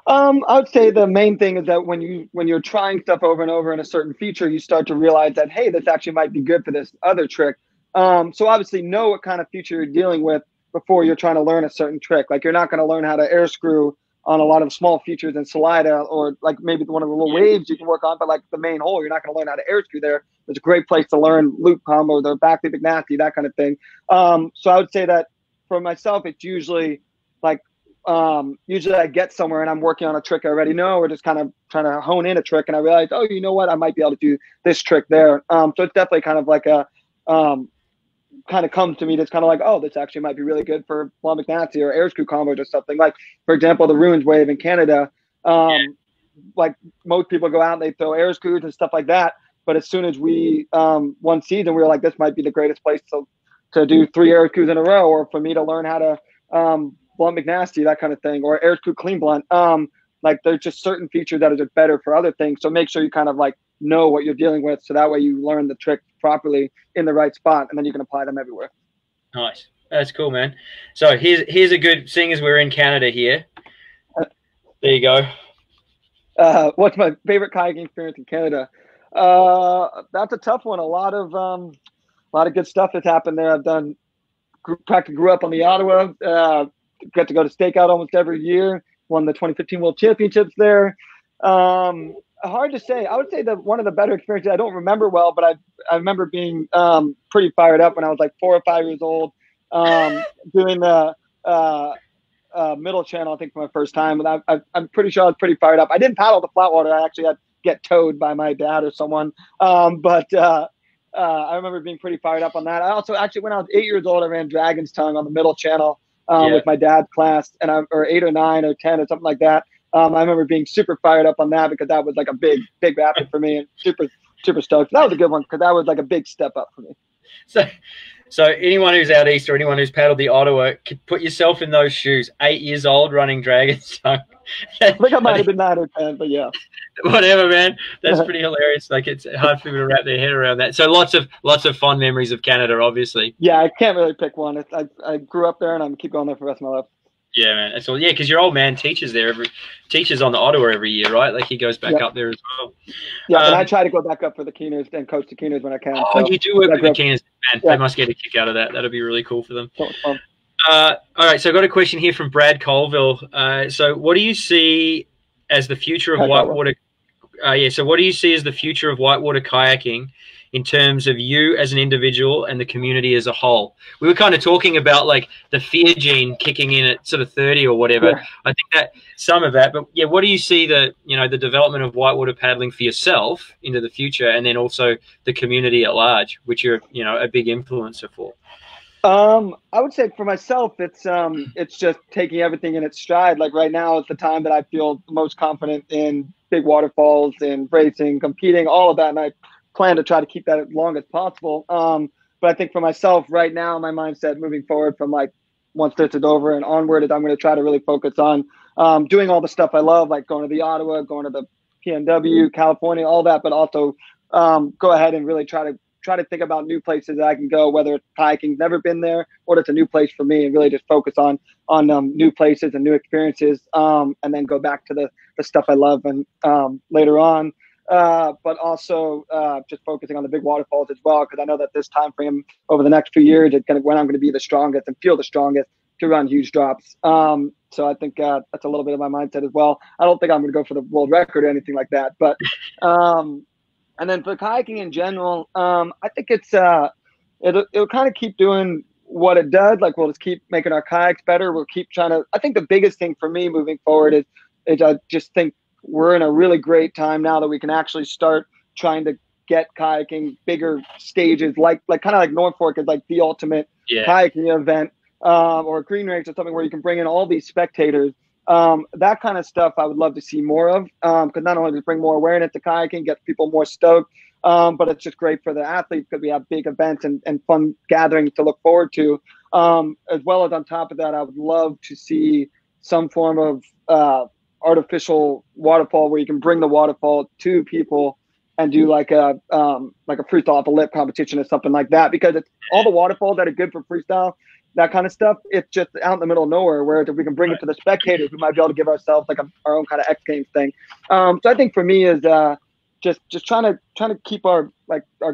Speaker 2: I would say the main thing is that when you're trying stuff over and over in a certain feature, you start to realize that, hey, this actually might be good for this other trick. So obviously know what kind of feature you're dealing with before you're trying to learn a certain trick. Like, you're not going to learn how to air screw on a lot of small features in Salida, or like maybe one of the little waves you can work on, but like the main hole, you're not going to learn how to air screw there. It's a great place to learn loop combo, the back leap nasty, that kind of thing. So I would say that for myself, it's usually like, usually I get somewhere and I'm working on a trick I already know, or just kind of trying to hone in a trick, and I realize, oh, you know what, I might be able to do this trick there. So it's definitely kind of like a, kind of comes to me that's kind of like, oh, this actually might be really good for Long McNasty or air screw combos or something. Like, for example, the Ruins wave in Canada, like most people go out and they throw air screws and stuff like that. But as soon as we one season, we were like, this might be the greatest place to do 3 air screws in a row, or for me to learn how to blunt McNasty, that kind of thing, or air screw clean blunt. Like, there's just certain features that are just better for other things. So make sure you kind of like know what you're dealing with, so that way you learn the trick properly in the right spot, and then you can apply them everywhere.
Speaker 1: Nice. That's cool, man. So here's a good, seeing as we're in Canada here. There you go.
Speaker 2: What's my favorite kayaking experience in Canada? That's a tough one. A lot of good stuff has happened there. I've done practically grew up on the Ottawa. Got to go to Stakeout almost every year. Won the 2015 World Championships there. Hard to say. I would say that one of the better experiences, I don't remember well, but I remember being pretty fired up when I was like 4 or 5 years old, doing the middle channel, I think, for my first time. And I'm pretty sure I was pretty fired up. I didn't paddle the flat water. I actually had to get towed by my dad or someone. But I remember being pretty fired up on that. I also, actually, when I was 8 years old, I ran Dragon's Tongue on the middle channel with my dad's class, and or 8 or 9 or 10 or something like that. I remember being super fired up on that, because that was like a big rapid for me, and super stoked. That was a good one, because that was like a big step up for me.
Speaker 1: So anyone who's out east, or anyone who's paddled the Ottawa, put yourself in those shoes. 8 years old running Dragon's Tongue.
Speaker 2: I think I might have been 9 or 10, but yeah.
Speaker 1: Whatever, man. That's pretty hilarious. Like, it's hard for people to wrap their head around that. So lots of fond memories of Canada, obviously.
Speaker 2: Yeah, I can't really pick one. I grew up there, and I'm keep going there for the rest of my life.
Speaker 1: Yeah, man. That's all. Yeah, because your old man teaches there. Teaches on the Ottawa every year, right? Like, he goes back up there as well.
Speaker 2: Yeah, and I try to go back up for the Keeners and coach the Keeners when I can.
Speaker 1: Oh, so you do work with the Keeners, man. They must get a kick out of that. That'll be really cool for them.
Speaker 2: Fun.
Speaker 1: All right, so I got a question here from Brad Colville. So what do you see as the future of whitewater yeah. So what do you see as the future of whitewater kayaking in terms of you as an individual and the community as a whole? We were kind of talking about like the fear gene kicking in at sort of 30 or whatever.
Speaker 2: Yeah.
Speaker 1: I think that some of that, but yeah, what do you see the development of whitewater paddling for yourself into the future, and then also the community at large, which you're a big influencer for?
Speaker 2: I would say for myself, it's just taking everything in its stride. Like right now is the time that I feel most confident in big waterfalls, in racing, competing, all of that, and I plan to try to keep that as long as possible. But I think for myself right now, my mindset moving forward from like once this is over and onward is I'm going to try to really focus on doing all the stuff I love, like going to the Ottawa, going to the PNW, California, all that, but also go ahead and really try to think about new places that I can go, whether it's kayaking's never been there or it's a new place for me, and really just focus on new places and new experiences, and then go back to the stuff I love and later on. But also just focusing on the big waterfalls as well, because I know that this time frame over the next few years is when I'm going to be the strongest and feel the strongest to run huge drops. So I think that's a little bit of my mindset as well. I don't think I'm going to go for the world record or anything like that, but and then for kayaking in general, I think it'll kind of keep doing what it does. Like we'll just keep making our kayaks better. We'll keep trying to. I think the biggest thing for me moving forward is I just think we're in a really great time now that we can actually start trying to get kayaking bigger stages, like kind of like Norfolk is like the ultimate kayaking event, or Green Race or something where you can bring in all these spectators. That kind of stuff I would love to see more of, because not only does it bring more awareness to kayaking, get people more stoked, but it's just great for the athletes because we have big events and fun gatherings to look forward to. As well as on top of that, I would love to see some form of artificial waterfall where you can bring the waterfall to people and do like a freestyle off a lip competition or something like that, because it's all the waterfalls that are good for freestyle, that kind of stuff, it's just out in the middle of nowhere, where if we can bring it to the spectators, we might be able to give ourselves like our own kind of X Games thing. So I think for me is just trying to keep our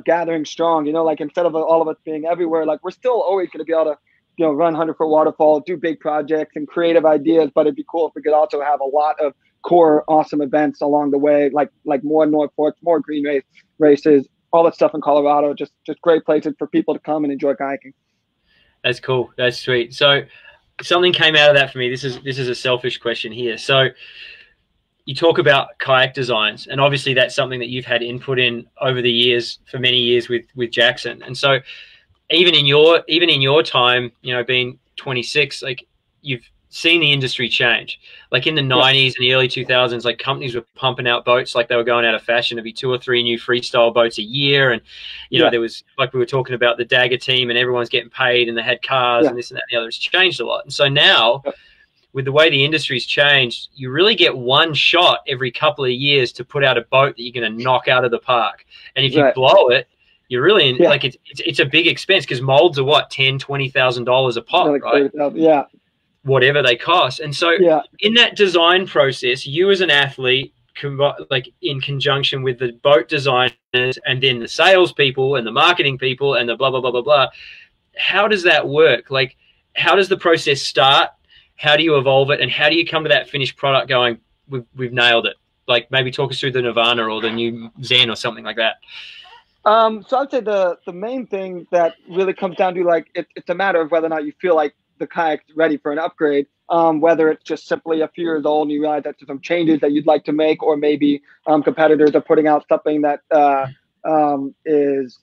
Speaker 2: gathering strong, like instead of all of us being everywhere, like we're still always going to be able to run 100-foot waterfall, do big projects and creative ideas, but it'd be cool if we could also have a lot of core awesome events along the way, like more Norfolk, more Green races, all that stuff in Colorado, just great places for people to come and enjoy kayaking.
Speaker 1: That's cool. That's sweet. So something came out of that for me. This is a selfish question here. So you talk about kayak designs, and obviously that's something that you've had input in over the years, for many years with Jackson. And so even in your time, being 26, like you've seen the industry change. Like in the 90s and the early 2000s, like companies were pumping out boats like they were going out of fashion. There'd be 2 or 3 new freestyle boats a year, and there was, like we were talking about, the Dagger team, and everyone's getting paid, and they had cars and this and that and the other. It's changed a lot. And so now with the way the industry's changed, you really get one shot every couple of years to put out a boat that you're going to knock out of the park. And if you blow it, you're really in, like it's a big expense, because molds are what, $10,000-$20,000 a pop, like right?
Speaker 2: Yeah.
Speaker 1: Whatever they cost. And so in that design process, you as an athlete, like in conjunction with the boat designers and then the salespeople and the marketing people and the blah, blah, blah, blah, blah, how does that work? Like, how does the process start? How do you evolve it? And how do you come to that finished product going, we've nailed it? Like, maybe talk us through the Nirvana or the new Zen or something like that.
Speaker 2: So I'd say the main thing that really comes down to, like, it's a matter of whether or not you feel like the kayak's ready for an upgrade, whether it's just simply a few years old and you realize that there's some changes that you'd like to make, or maybe competitors are putting out something that is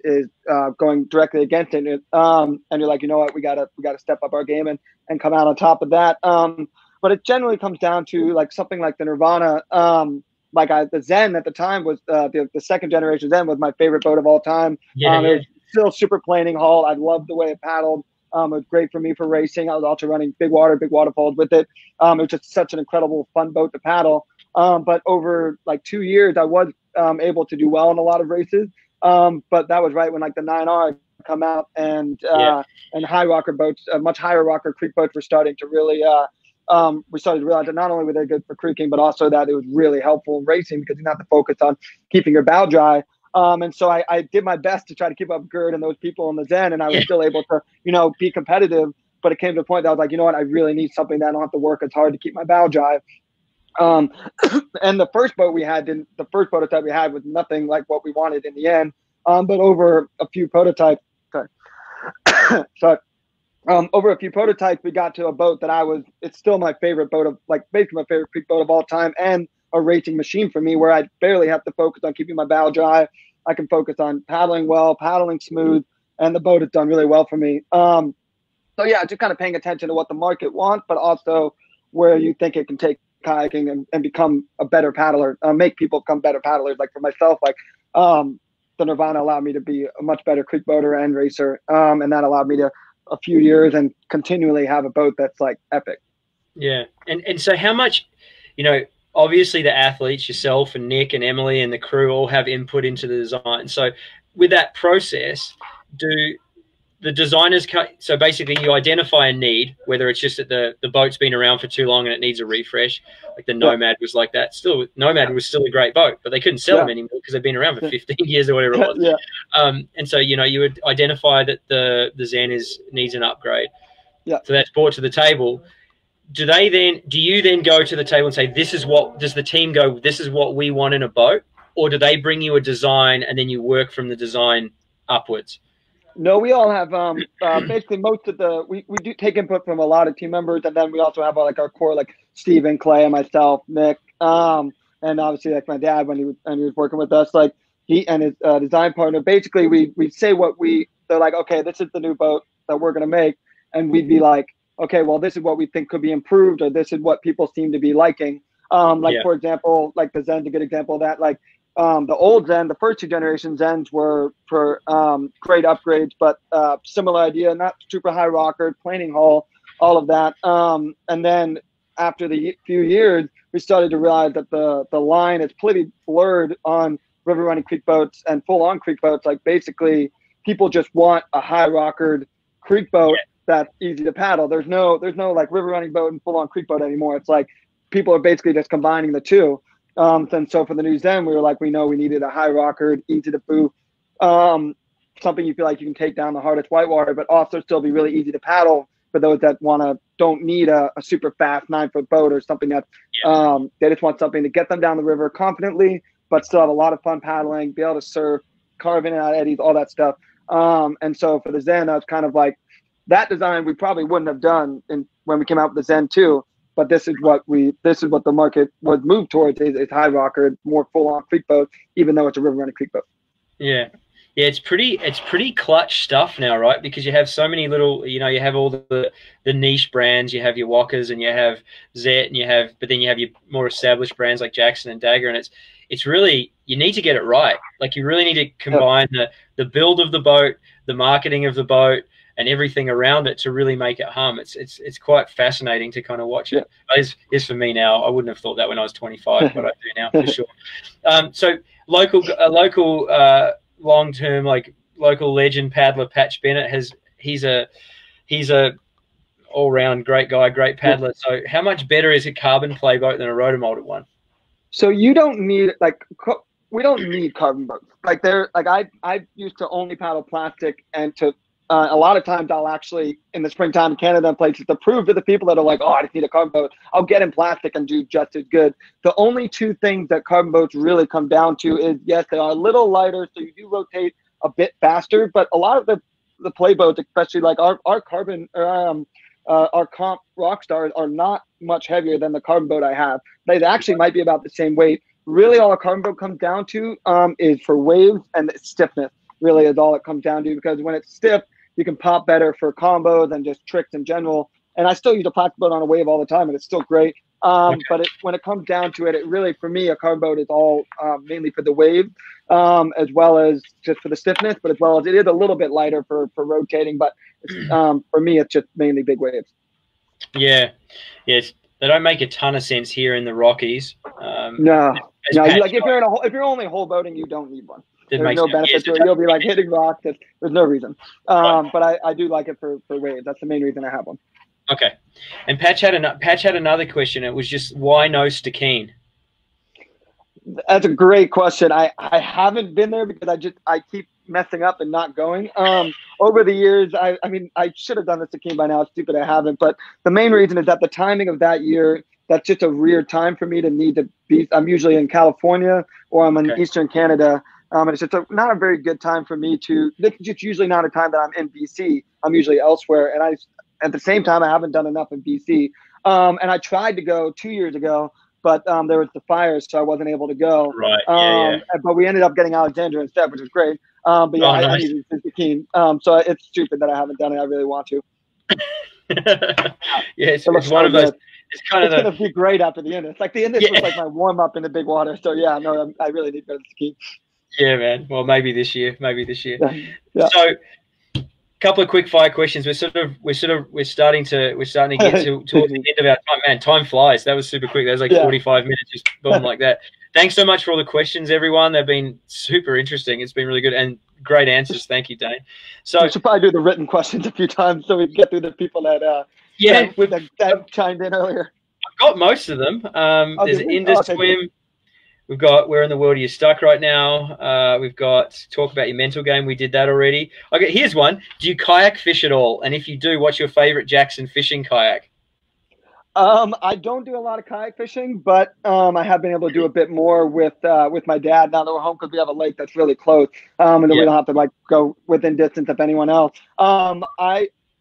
Speaker 2: going directly against it, and you're like, you know what, we gotta step up our game and come out on top of that. But it generally comes down to like something like the Nirvana. The Zen at the time was the second generation Zen was my favorite boat of all time. It was still super planing hull. I loved the way it paddled. It was great for me for racing. I was also running big waterfalls with it. It was just such an incredible fun boat to paddle. But over like 2 years, I was able to do well in a lot of races. But that was right when like the 9R come out, and high rocker boats, much higher rocker creek boats were starting to really. We started to realize that not only were they good for creeking, but also that it was really helpful in racing, because you have to focus on keeping your bow dry. And so I did my best to try to keep up Gerd and those people in the Zen, and I was still able to, be competitive. But it came to a point that I was like, you know what, I really need something that I don't have to work as hard to keep my bow dry. And the first boat we had, the first prototype we had was nothing like what we wanted in the end. But over a few prototypes, sorry, over a few prototypes, we got to a boat that it's still my favorite boat of, like, basically my favorite creek boat of all time, and a racing machine for me, where I barely have to focus on keeping my bow dry. I can focus on paddling well, paddling smooth, and the boat has done really well for me. So yeah, just kind of paying attention to what the market wants, but also where you think it can take kayaking and become a better paddler, make people become better paddlers. Like for myself, like the Nirvana allowed me to be a much better creek boater and racer, and that allowed me to a few years and continually have a boat that's like epic.
Speaker 1: Yeah, and so how much, obviously the athletes, yourself and Nick and Emily and the crew all have input into the design. So with that process, do the designers so basically you identify a need, whether it's just that the boat's been around for too long and it needs a refresh, like the Nomad was like that. Still, Nomad was still a great boat, but they couldn't sell them anymore because they've been around for 15 years or whatever it was. And so you would identify that the Zen needs an upgrade. So that's brought to the table. Do you then go to the table and say, does the team go, this is what we want in a boat? Or do they bring you a design and then you work from the design upwards?
Speaker 2: No, we all have basically most of we do take input from a lot of team members, and then we also have like our core, like Steven, Clay, and myself, Nick, and obviously like my dad when he was working with us, like he and his design partner. Basically, we say they're like, okay, this is the new boat that we're gonna make, and we'd be like, okay, well, this is what we think could be improved, or this is what people seem to be liking. For example, like the Zen's a good example of that. Like the old Zen, the first two generation Zens were for great upgrades, but similar idea, not super high rocker, planing hull, all of that. And then after the few years, we started to realize that the line is pretty blurred on river running creek boats and full on creek boats. Like basically, people just want a high rockered creek boat that's easy to paddle. There's no like river running boat and full on creek boat anymore. It's like people are basically just combining the two. And so for the new Zen, we were like, we know we needed a high rockered, easy to boo, something you feel like you can take down the hardest whitewater, but also still be really easy to paddle for those that don't need a super fast 9-foot boat or something that they just want something to get them down the river confidently, but still have a lot of fun paddling, be able to surf, carve in and out eddies, all that stuff. And so for the Zen, I was kind of like, that design we probably wouldn't have done when we came out with the Zen 2. But this is what the market would move towards is high rocker, more full on creek boat, even though it's a river running creek boat. Yeah,
Speaker 1: it's pretty clutch stuff now, right? Because you have so many little, you have all the niche brands, you have your Walkers and you have Zet, and but then you have your more established brands like Jackson and Dagger, and it's really, you need to get it right. Like you really need to combine the build of the boat, the marketing of the boat, and everything around it to really make it hum. It's quite fascinating to kind of watch it. It's for me now. I wouldn't have thought that when I was 25, but I do now for sure. So local long-term, like local legend paddler Patch Bennett he's a all-round great guy, great paddler. So how much better is a carbon play boat than a rotomolded one?
Speaker 2: So you don't need we don't need carbon boats. Like I used to only paddle plastic, and a lot of times I'll actually, in the springtime in Canada and places, to prove to the people that are like, oh, I just need a carbon boat, I'll get in plastic and do just as good. The only two things that carbon boats really come down to is, yes, they are a little lighter, so you do rotate a bit faster, but a lot of the play boats, especially like our carbon, our comp Rockstars, are not much heavier than the carbon boat I have. They actually might be about the same weight. Really, all a carbon boat comes down to is for waves and stiffness. Really is all it comes down to, because when it's stiff, you can pop better for combos and just tricks in general. And I still use a plastic boat on a wave all the time, and it's still great. But when it comes down to it, really, for me, a carbon boat is all mainly for the wave, as well as just for the stiffness, but as well as it is a little bit lighter for rotating. But for me, it's just mainly big waves.
Speaker 1: Yeah. Yes. They don't make a ton of sense here in the Rockies.
Speaker 2: No. If you're only whole boating, you don't need one. There's no benefit to it. You'll be like hitting rocks. There's no reason. But I do like it for waves. That's the main reason I have one.
Speaker 1: Okay. And Patch had another question. It was just, why no Stikine?
Speaker 2: That's a great question. I haven't been there because I keep messing up and not going. Over the years, I mean, I should have done the Stikine by now. It's stupid I haven't. But the main reason is that the timing of that year, that's just a weird time for me to need to be. I'm usually in California or I'm in Eastern Canada. And it's just not a very good time for me to. It's just usually not a time that I'm in BC. I'm usually elsewhere, and at the same time I haven't done enough in BC. And I tried to go 2 years ago, but there was the fires, so I wasn't able to go.
Speaker 1: Right. Yeah.
Speaker 2: But we ended up getting Alexandria instead, which was great. But yeah, I need to be keen. So it's stupid that I haven't done it. I really want to.
Speaker 1: Yeah, it's one of those. It's kind of
Speaker 2: gonna be great after the Indus. Like the Indus was like my warm up in the big water. So yeah, no, I really need to go to ski.
Speaker 1: Yeah, man. Well, maybe this year.
Speaker 2: Yeah.
Speaker 1: So, a couple of quick fire questions. We're starting to get towards the end of our time. Man, time flies. That was super quick. That was like 45 minutes, just boom like that. Thanks so much for all the questions, everyone. They've been super interesting. It's been really good and great answers. Thank you, Dane. So
Speaker 2: we should probably do the written questions a few times so we can get through the people that that chimed in earlier.
Speaker 1: I've got most of them. There's an Indus swim. We've got where in the world are you stuck right now? We've got talk about your mental game. We did that already. Okay, here's one. Do you kayak fish at all? And if you do, what's your favorite Jackson fishing kayak?
Speaker 2: I don't do a lot of kayak fishing, but I have been able to do a bit more with my dad now that we're home because we have a lake that's really close, and then we don't have to like go within distance of anyone else.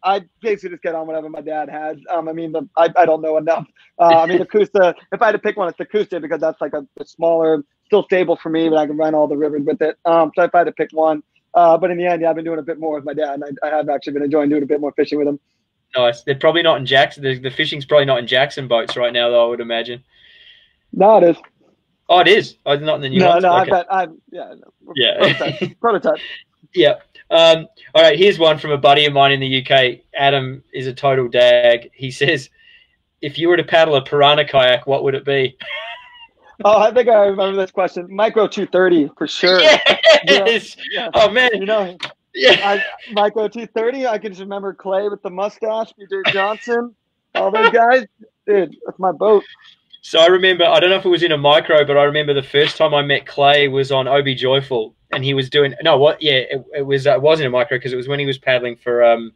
Speaker 2: I basically just get on whatever my dad has. I mean, I don't know enough. I mean, the Kusta, if I had to pick one, it's the Kusta because that's like a smaller, still stable for me, but I can run all the rivers with it. So if I had to pick one, but in the end, I've been doing a bit more with my dad, and I have actually been enjoying doing a bit more fishing with him.
Speaker 1: Nice. They're probably not in Jackson. The fishing's probably not in Jackson boats right now, though, I would imagine.
Speaker 2: No, it is.
Speaker 1: Oh, it is? Oh, not in the new ones?
Speaker 2: No,
Speaker 1: yeah.
Speaker 2: Prototype.
Speaker 1: Yeah. All right, here's one from a buddy of mine in the UK. Adam is a total dag. He says, if you were to paddle a piranha kayak, what would it be?
Speaker 2: Oh, I think I remember this question. Micro 230 for sure.
Speaker 1: Yes. Yeah. Oh, man.
Speaker 2: Yeah. Micro 230. I can just remember Clay with the mustache, BJ Johnson, all those guys. Dude, that's my boat.
Speaker 1: So I remember, I don't know if it was in a micro, but I remember the first time I met Clay was on Obi Joyful, and he was doing it was it wasn't a micro because it was when he was paddling for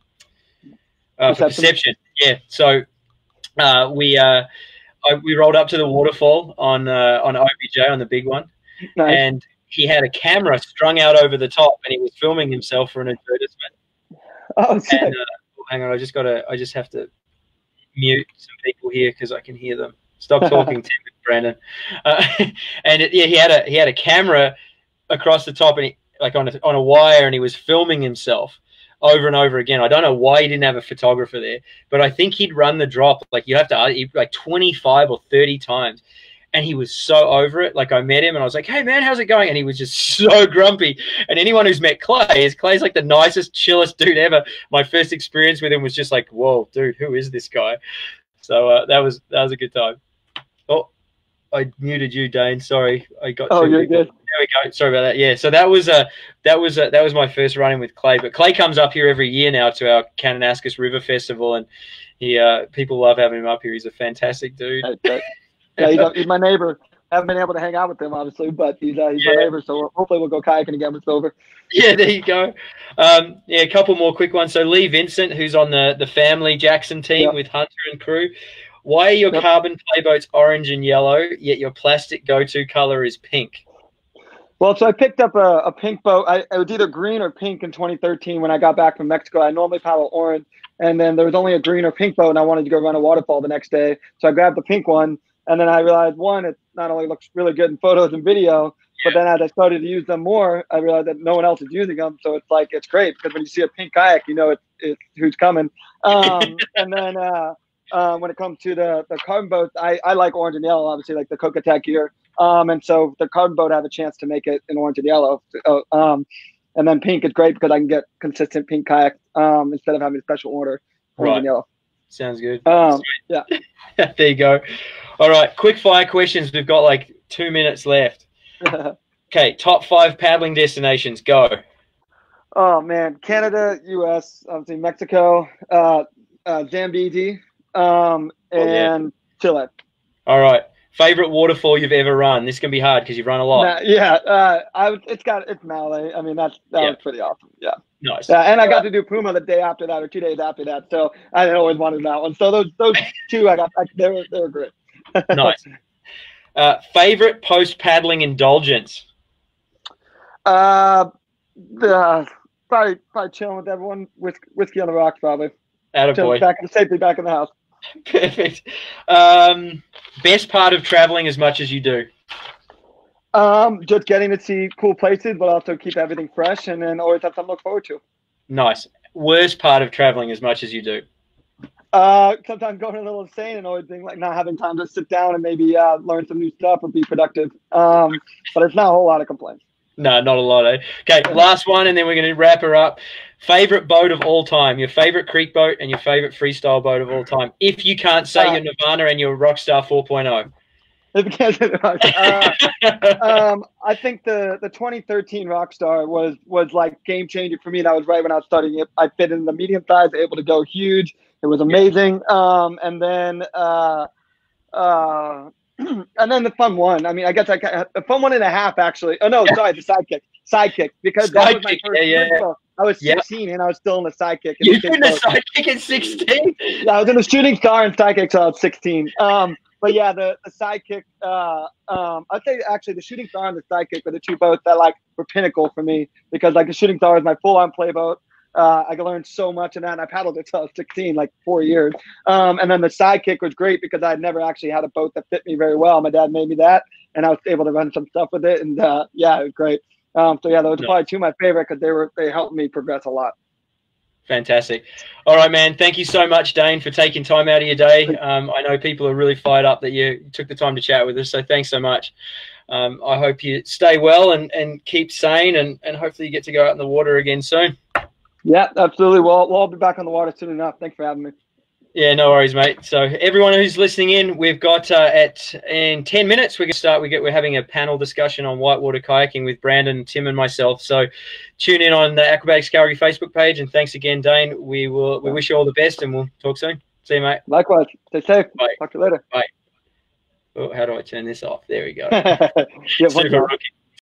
Speaker 1: Perception. Yeah. So we rolled up to the waterfall on OBJ on the big one, nice. And he had a camera strung out over the top, and he was filming himself for an advertisement.
Speaker 2: Oh, sick.
Speaker 1: And, hang on, I just have to mute some people here because I can hear them. Stop talking, Tim and Brandon. He had a camera across the top, and he, like on a wire, and he was filming himself over and over again. I don't know why he didn't have a photographer there, but I think he'd run the drop like you have to like 25 or 30 times. And he was so over it. Like I met him and I was like, hey man, how's it going? And he was just so grumpy. And anyone who's met Clay's like the nicest, chillest dude ever. My first experience with him was just like, whoa, dude, who is this guy? So that was a good time. Oh, I muted you, Dane. Sorry, I got.
Speaker 2: Oh, you're good.
Speaker 1: There we go. Sorry about that. Yeah. So that was my first run-in with Clay. But Clay comes up here every year now to our Kananaskis River Festival, and people love having him up here. He's a fantastic dude.
Speaker 2: Yeah, he's my neighbor. Haven't been able to hang out with him, obviously, but he's my neighbor, so hopefully we'll go kayaking again when it's over.
Speaker 1: Yeah, there you go. A couple more quick ones. So Lee Vincent, who's on the family Jackson team with Hunter and crew. Why are your carbon playboats orange and yellow, yet your plastic go-to color is pink?
Speaker 2: Well, so I picked up a pink boat. It was either green or pink in 2013 when I got back from Mexico. I normally paddle orange, and then there was only a green or pink boat, and I wanted to go run a waterfall the next day. So I grabbed the pink one. And then I realized, one, it not only looks really good in photos and video, but then as I started to use them more, I realized that no one else is using them. So it's great because when you see a pink kayak, you know it's who's coming. And then when it comes to the carbon boats, I like orange and yellow, obviously, like the Kokatek gear. And so the carbon boat have a chance to make it in orange and yellow. And then pink is great because I can get consistent pink kayak instead of having a special order orange and yellow.
Speaker 1: Sounds good.
Speaker 2: Yeah.
Speaker 1: There you go. All right, quick fire questions. We've got like 2 minutes left. Okay, top 5 paddling destinations. Go.
Speaker 2: Oh man, Canada, U.S., obviously Mexico, Zambezi, and Chile.
Speaker 1: All right. Favorite waterfall you've ever run? This can be hard because you've run a lot.
Speaker 2: It's Malay. I mean, that was pretty awesome. Yeah.
Speaker 1: Nice.
Speaker 2: Yeah, and I got to do Puma the day after that or 2 days after that. So I always wanted that one. So those two they were great.
Speaker 1: Nice. Favorite post paddling indulgence?
Speaker 2: Probably chilling with everyone. Whiskey on the rocks, probably.
Speaker 1: Attaboy.
Speaker 2: Safely back in the house.
Speaker 1: Perfect. Best part of traveling as much as you do?
Speaker 2: Just getting to see cool places, but also keep everything fresh, and then always have something to look forward to.
Speaker 1: Nice. Worst part of traveling as much as you do?
Speaker 2: Sometimes going a little insane and always being like not having time to sit down and maybe learn some new stuff or be productive. But it's not a whole lot of complaints.
Speaker 1: No, not a lot, eh? Okay, last one, and then we're going to wrap her up. Favorite boat of all time? Your favorite creek boat and your favorite freestyle boat of all time? If you can't say your Nirvana and your Rockstar 4.0.
Speaker 2: I think the 2013 Rockstar was like game changer for me. That was right when I was starting it. I fit in the medium size, able to go huge. It was amazing. And then the ffun one. I mean, I guess a fun 1.5 actually. Oh no, sorry, the sidekick because that was my first boat. I was 16 and I was still in the sidekick.
Speaker 1: You were in the sidekick at 16?
Speaker 2: Yeah, I was in the shooting star and sidekick till I was 16. But yeah, the sidekick. I'd say actually the shooting star and the sidekick were the two boats that like were pinnacle for me because like the shooting star is my full-on play boat. I learned so much in that, and I paddled it till I was 16, like 4 years. And then the sidekick was great because I had never actually had a boat that fit me very well. My dad made me that, and I was able to run some stuff with it, and yeah, it was great. So yeah, those are probably two of my favorite because they helped me progress a lot.
Speaker 1: Fantastic. All right, man. Thank you so much, Dane, for taking time out of your day. I know people are really fired up that you took the time to chat with us, so thanks so much. I hope you stay well and keep sane, and hopefully you get to go out in the water again soon.
Speaker 2: Yeah, absolutely. We'll all be back on the water soon enough. Thanks for having me.
Speaker 1: Yeah, no worries, mate. So everyone who's listening in, we've got in 10 minutes, we're going to start. We're having a panel discussion on whitewater kayaking with Brandon, Tim, and myself. So tune in on the Aquabatics Calgary Facebook page. And thanks again, Dane. We wish you all the best, and we'll talk soon. See you, mate.
Speaker 2: Likewise. Stay safe.
Speaker 1: Bye.
Speaker 2: Talk to you later.
Speaker 1: Bye. Oh, how do I turn this off? There we go.
Speaker 2: Yeah,
Speaker 1: Super rookie.